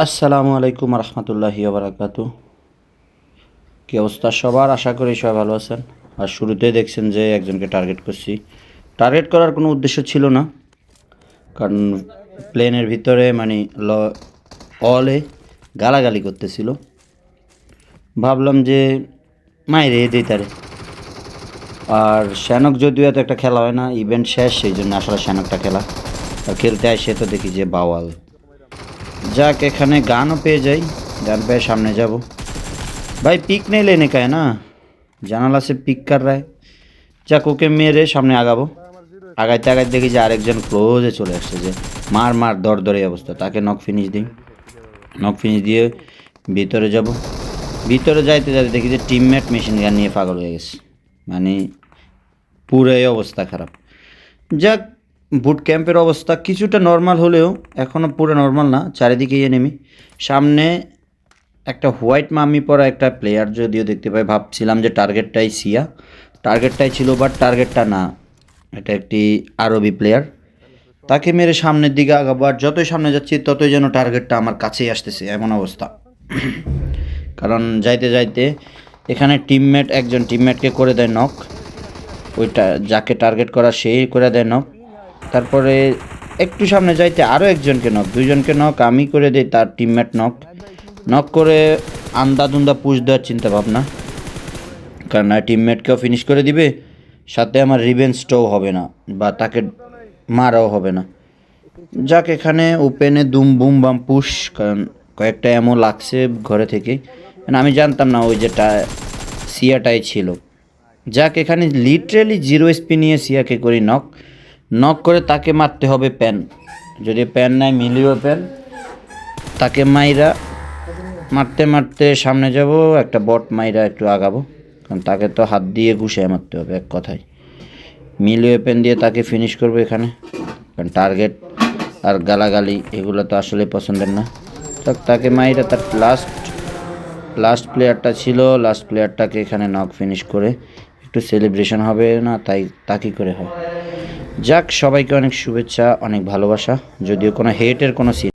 আসসালামু আলাইকুম রহমতুল্লাহি বারাকাতু। কী অবস্থা সবার? আশা করি সবাই ভালো আছেন। আর শুরুতে দেখছেন যে একজনকে টার্গেট করছি। টার্গেট করার কোনো উদ্দেশ্য ছিল না, কারণ প্লেনের ভিতরে মানে অলে গালাগালি করতেছিল। ভাবলাম যে মাইরে দিই তারে। আর শ্যানক যদিও এত একটা খেলা হয় না, ইভেন্ট শেষ, সেই জন্য আসলে শ্যানকটা খেলা। আর খেলতে আসে তো দেখি যে বাওয়াল। যাক, এখানে গানও পেয়ে যাই, গান পেয়ে সামনে যাব। भाई पिक नहीं लेने का है ना, জানালা সে পিক কর রায়। যাক, ওকে মেরে সামনে আগাবো। আগাইতে আগাইতে দেখি যে আরেকজন ক্লোজে চলে আসছে, যে মার মার দর দরে অবস্থা। তাকে নক ফিনিশ দিই। নক ফিনিশ দিয়ে ভিতরে যাব। ভিতরে যাইতে যাইতে দেখি যে টিমমেট মেশিন গান নিয়ে পাগল হয়ে গেছে, মানে পুরোই অবস্থা খারাপ। যাক, বুট ক্যাম্পের অবস্থা কিছুটা নর্মাল হলেও এখনও পুরো নর্মাল না। চারিদিকে এনিমি। সামনে একটা হোয়াইট মামি পরা একটা প্লেয়ার যদিও দেখতে পাই। ভাবছিলাম যে টার্গেটটাই সিয়া, টার্গেটটাই ছিল, বাট টার্গেটটা না, এটা একটি আরবি প্লেয়ার। তাকে মেরে সামনের দিকে আগাবো, আর যতই সামনে যাচ্ছি ততই যেন টার্গেটটা আমার কাছেই আসতেছে, এমন অবস্থা। কারণ যাইতে যাইতে এখানে একজন টিমমেটকে করে দেয় নক। ওইটা যাকে টার্গেট করা সেই করে দেয় নক। তারপরে একটু সামনে যাইতে আরও একজনকে নক, দুইজনকে নক আমি করে দিই, তার টিমমেট নক। নক করে আন্দাদুন্দা পুশ দেওয়ার চিন্তা ভাবনা, কারণ টিমমেটকেও ফিনিশ করে দিবে, সাথে আমার রিভেঞ্জটাও হবে না, বা তাকে মারাও হবে না। যাক, এখানে ওপেনে দুম বুম বাম পুশ, কারণ কয়েকটা এমন লাগছে ঘরে থেকে, মানে আমি জানতাম না ওই যেটা সিয়াটাই ছিল। যাক, এখানে লিটারেলি জিরো এসপি নিয়ে সিয়াকে করি নক। নক করে তাকে মারতে হবে প্যান, যদি প্যান নাই মিলিও প্যান। তাকে মাইরা মারতে মারতে সামনে যাব, একটা বট মাইরা একটু আগাবো, কারণ তাকে তো হাত দিয়ে ঘুষে মারতে হবে এক কথায়। মিলি ওয়েপেন দিয়ে তাকে ফিনিশ করবো এখানে, কারণ টার্গেট আর গালাগালি এগুলো তো আসলে পছন্দের না। তাকে মাইরা তার লাস্ট প্লেয়ারটা ছিল, লাস্ট প্লেয়ারটাকে এখানে নক ফিনিশ করে একটু সেলিব্রেশন হবে না, তাই তাকে করে হয়। যাক, সবাইকে অনেক শুভেচ্ছা, অনেক ভালোবাসা, যদিও কোনো হেটের কোনো